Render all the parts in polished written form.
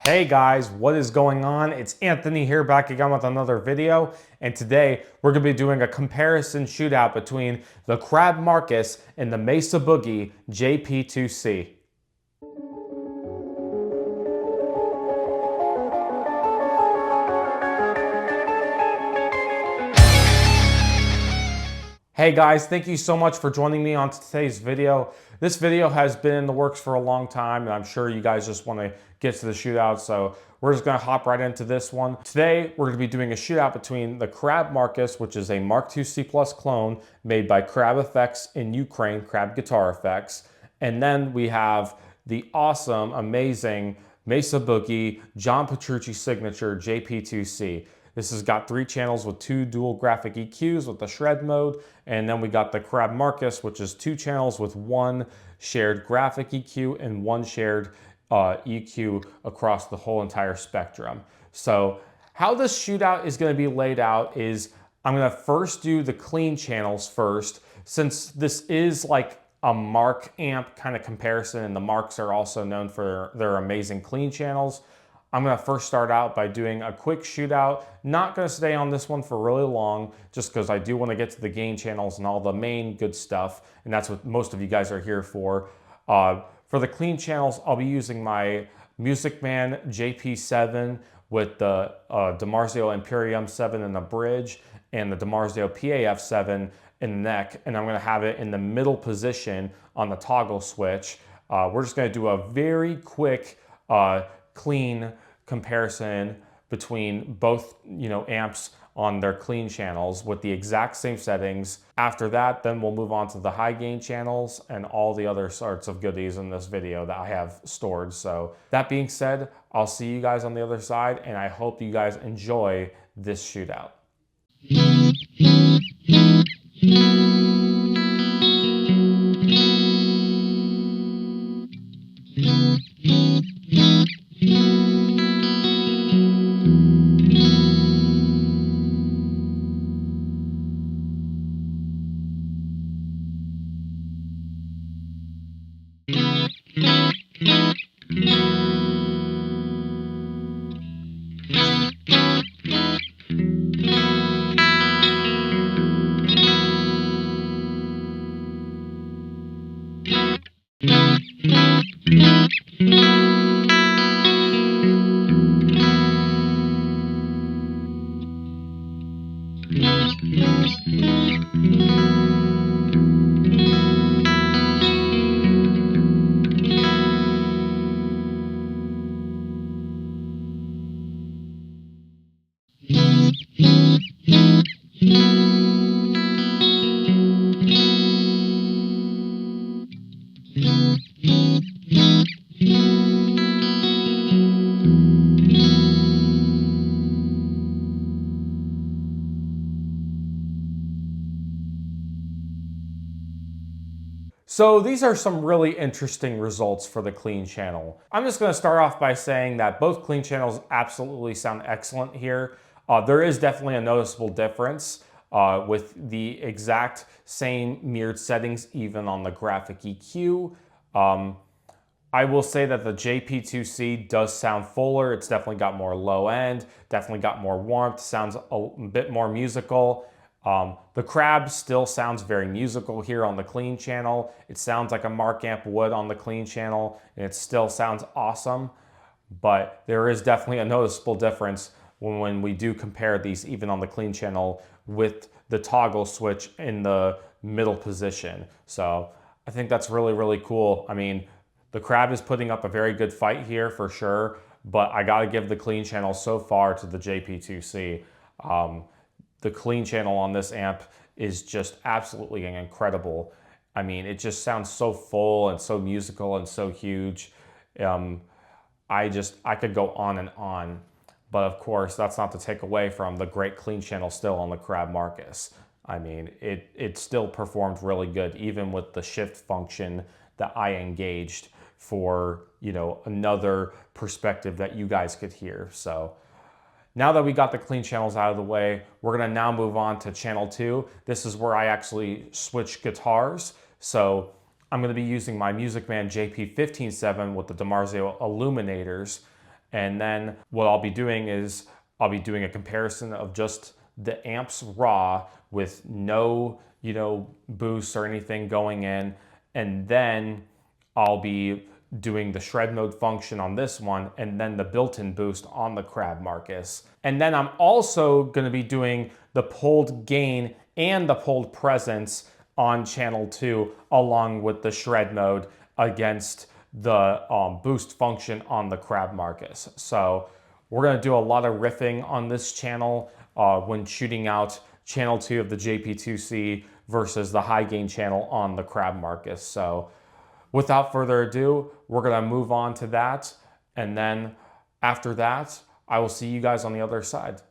Hey guys, what is going on? It's Anthony here back again with another video, and today we're going to be doing a comparison shootout between the Crab Marcus and the Mesa Boogie JP-2C. Hey guys, thank you so much for joining me on today's video. This video has been in the works for a long time, and I'm sure you guys just want to get to the shootout, so we're just going to hop right into this one. Today, we're going to be doing a shootout between the Crab Marcus, which is a Mark II C+ clone made by Crab Effects in Ukraine, Crab Guitar Effects, and then we have the awesome, amazing Mesa Boogie John Petrucci signature JP-2C. This has got 3 channels with 2 dual graphic EQs with the shred mode. And then we got the Crab Marcus, which is 2 channels with 1 shared graphic EQ and 1 shared EQ across the whole entire spectrum. So how this shootout is going to be laid out is I'm going to first do the clean channels first, since this is like a Mark amp kind of comparison, and the Marks are also known for their amazing clean channels. I'm going to first start out by doing a quick shootout. Not going to stay on this one for really long, just because I do want to get to the gain channels and all the main good stuff, and that's what most of you guys are here for. For the clean channels, I'll be using my Music Man JP7 with the DiMarzio Imperium 7 in the bridge and the DiMarzio PAF7 in the neck, and I'm going to have it in the middle position on the toggle switch. We're just going to do a very quick clean comparison between both amps on their clean channels with the exact same settings. After that, then we'll move on to the high gain channels and all the other sorts of goodies in this video that I have stored. So that being said, I'll see you guys on the other side, and I hope you guys enjoy this shootout. So these are some really interesting results for the clean channel. I'm just going to start off by saying that both clean channels absolutely sound excellent here. There is definitely a noticeable difference with the exact same mirrored settings even on the graphic EQ. I will say that the JP-2C does sound fuller. It's definitely got more low end, definitely got more warmth, sounds a bit more musical. The Crab still sounds very musical here on the clean channel. It sounds like a Mark amp would on the clean channel, and it still sounds awesome. But there is definitely a noticeable difference when we do compare these even on the clean channel with the toggle switch in the middle position. So I think that's really, really cool. I mean, the Crab is putting up a very good fight here for sure, but I gotta give the clean channel so far to the JP-2C. The clean channel on this amp is just absolutely incredible. I mean, it just sounds so full and so musical and so huge. I could go on, but of course that's not to take away from the great clean channel still on the Crab Marcus. I mean, it still performed really good, even with the shift function that I engaged for, another perspective that you guys could hear. So now that we got the clean channels out of the way, we're gonna now move on to channel 2. This is where I actually switch guitars. So I'm gonna be using my Music Man JP-157 with the DiMarzio Illuminators. And then what I'll be doing is I'll be doing a comparison of just the amps raw with no, boost or anything going in. And then I'll be doing the shred mode function on this one and then the built-in boost on the Crab Marcus. And then I'm also going to be doing the pulled gain and the pulled presence on channel 2 along with the shred mode against the boost function on the Crab Marcus. So we're going to do a lot of riffing on this channel when shooting out channel 2 of the JP-2C versus the high gain channel on the Crab Marcus. So without further ado, we're going to move on to that. And then after that, I will see you guys on the other side.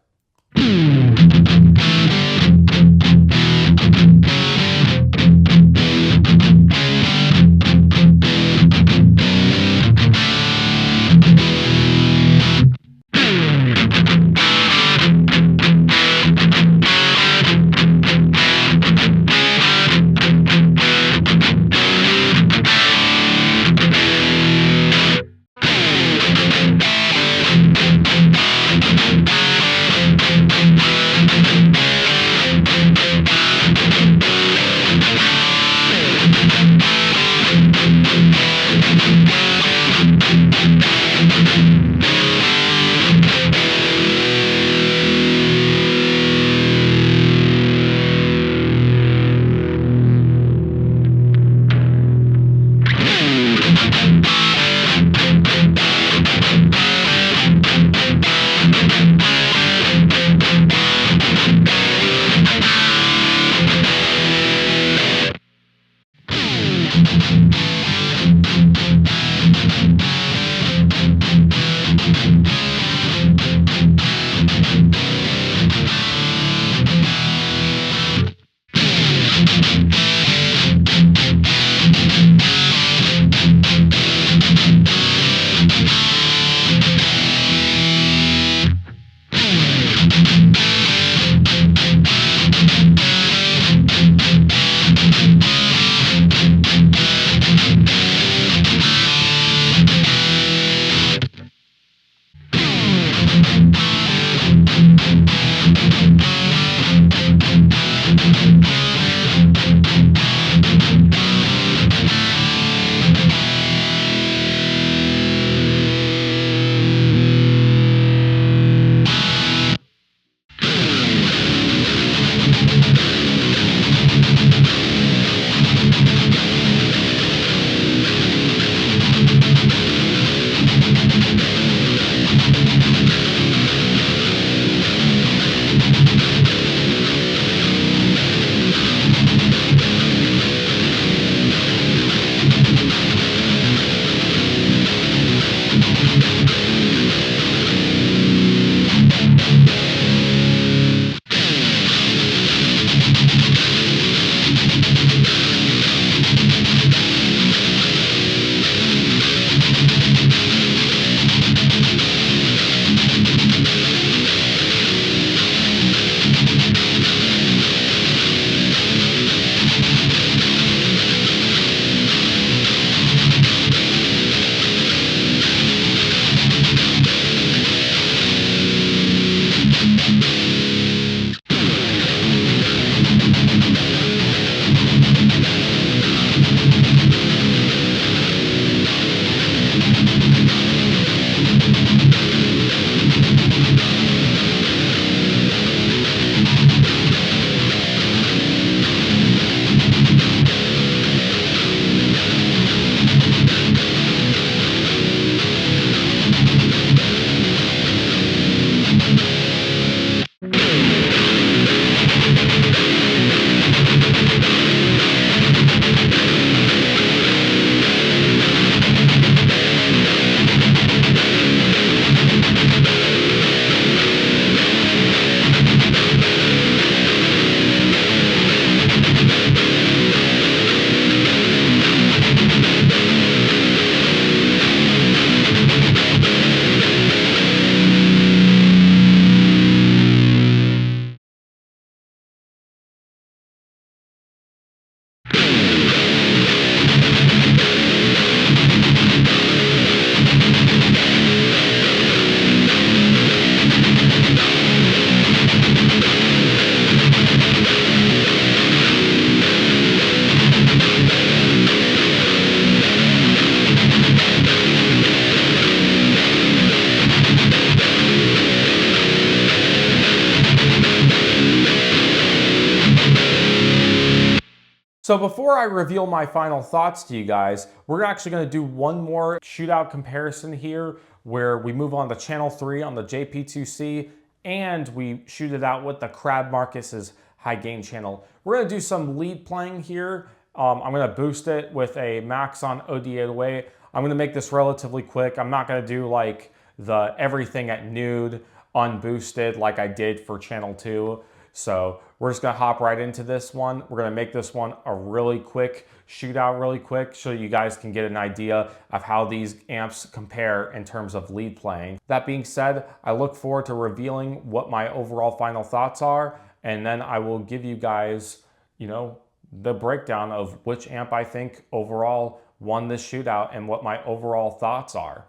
So before I reveal my final thoughts to you guys, we're actually going to do one more shootout comparison here where we move on to channel 3 on the JP-2C and we shoot it out with the Crab Marcus's high gain channel. We're going to do some lead playing here. I'm going to boost it with a Maxon OD808. I'm going to make this relatively quick. I'm not going to do like the everything at nude unboosted like I did for channel 2. So we're just gonna hop right into this one. We're gonna make this one a really quick shootout really quick so you guys can get an idea of how these amps compare in terms of lead playing. That being said, I look forward to revealing what my overall final thoughts are, and then I will give you guys, you know, the breakdown of which amp I think overall won this shootout and what my overall thoughts are.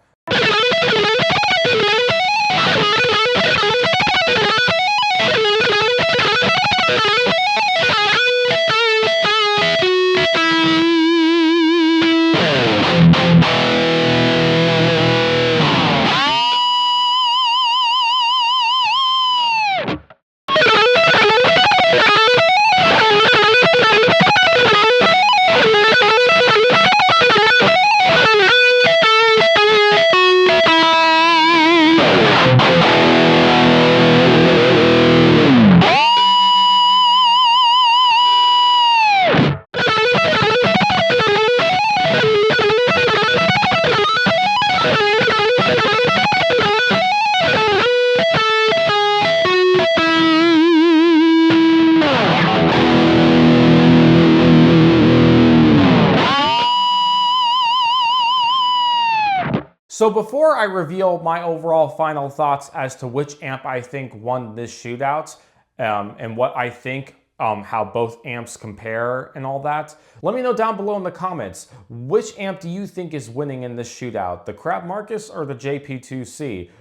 So before I reveal my overall final thoughts as to which amp I think won this shootout and what I think how both amps compare and all that, let me know down below in the comments, which amp do you think is winning in this shootout, the Crab Marcus or the JP-2C?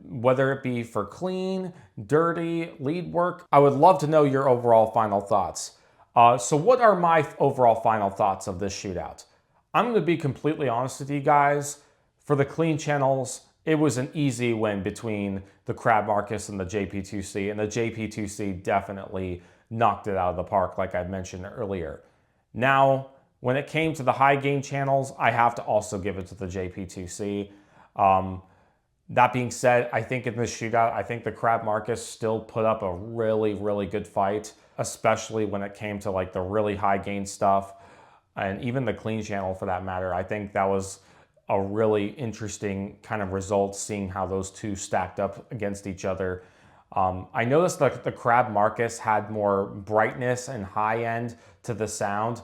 Whether it be for clean, dirty, lead work, I would love to know your overall final thoughts. So what are my overall final thoughts of this shootout? I'm going to be completely honest with you guys. For the clean channels, it was an easy win between the Crab Marcus and the JP-2C, and the JP-2C definitely knocked it out of the park like I mentioned earlier. Now, when it came to the high gain channels, I have to also give it to the JP-2C. That being said, I think in this shootout, I think the Crab Marcus still put up a really, really good fight, especially when it came to like the really high gain stuff, and even the clean channel for that matter. I think that was a really interesting kind of result, seeing how those two stacked up against each other. I noticed that the Crab Marcus had more brightness and high end to the sound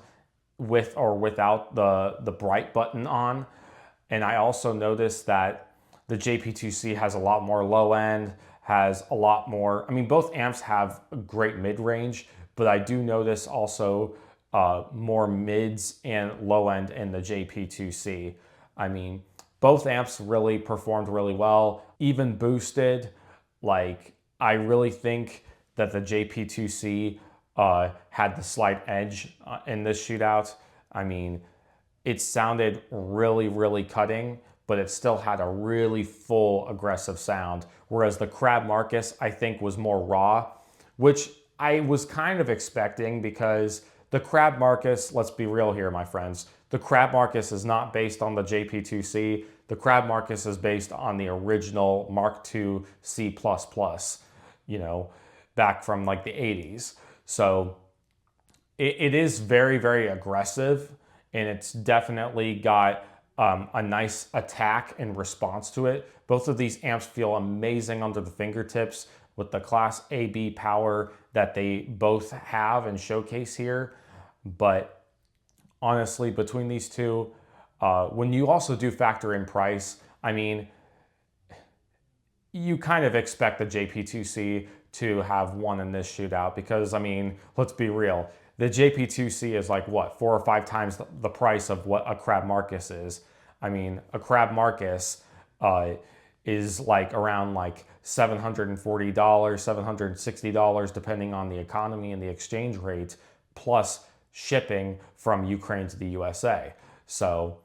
with or without the bright button on. And I also noticed that the JP-2C has a lot more low end, has a lot more, I mean, both amps have a great mid-range, but I do notice also more mids and low end in the JP-2C. I mean, both amps really performed really well, even boosted. Like, I really think that the JP-2C had the slight edge in this shootout. I mean, it sounded really, really cutting, but it still had a really full aggressive sound. Whereas the Crab Marcus, I think, was more raw, which I was kind of expecting because the Crab Marcus, let's be real here, my friends, the Crab Marcus is not based on the JP-2C. The Crab Marcus is based on the original Mark II C++, you know, back from like the 80s. So it is very, very aggressive, and it's definitely got a nice attack and response to it. Both of these amps feel amazing under the fingertips with the Class AB power that they both have and showcase here. But honestly, between these two, when you also do factor in price, I mean, you kind of expect the JP-2C to have won in this shootout because, I mean, let's be real. The JP-2C is like, what, 4 or 5 times the price of what a Crab Marcus is. I mean, a Crab Marcus is like around like $740, $760, depending on the economy and the exchange rate, plus shipping from Ukraine to the USA. So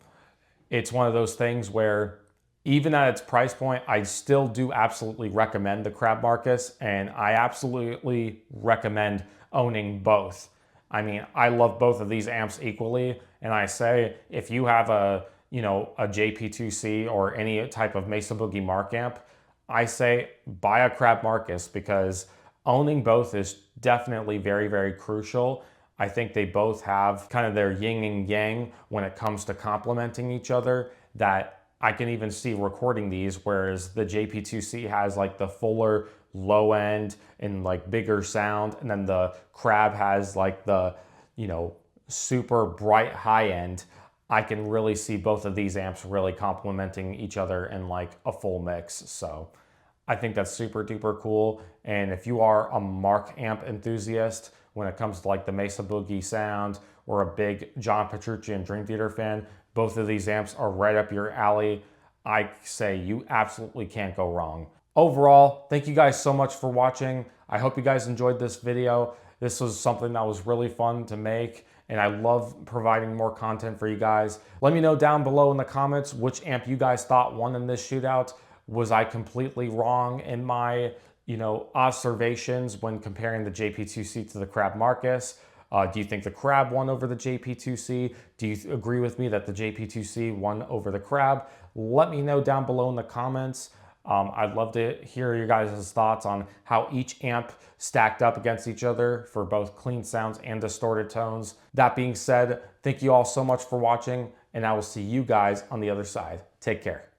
it's one of those things where even at its price point, I still do absolutely recommend the Crab Marcus, and I absolutely recommend owning both. I mean, I love both of these amps equally, and I say if you have a a JP-2C or any type of Mesa Boogie Mark amp, I say buy a Crab Marcus, because owning both is definitely very, very crucial. I think they both have kind of their yin and yang when it comes to complementing each other, that I can even see recording these, whereas the JP-2C has like the fuller low end and like bigger sound, and then the Crab has like the, super bright high end. I can really see both of these amps really complementing each other in like a full mix. So I think that's super duper cool. And if you are a Mark amp enthusiast when it comes to like the Mesa Boogie sound, or a big John Petrucci and Dream Theater fan, both of these amps are right up your alley. I say you absolutely can't go wrong. Overall, thank you guys so much for watching. I hope you guys enjoyed this video. This was something that was really fun to make, and I love providing more content for you guys. Let me know down below in the comments which amp you guys thought won in this shootout. Was I completely wrong in my, observations when comparing the JP-2C to the Crab Marcus? Do you think the Crab won over the JP-2C? Do you agree with me that the JP-2C won over the Crab? Let me know down below in the comments. I'd love to hear your guys' thoughts on how each amp stacked up against each other for both clean sounds and distorted tones. That being said, thank you all so much for watching, and I will see you guys on the other side. Take care.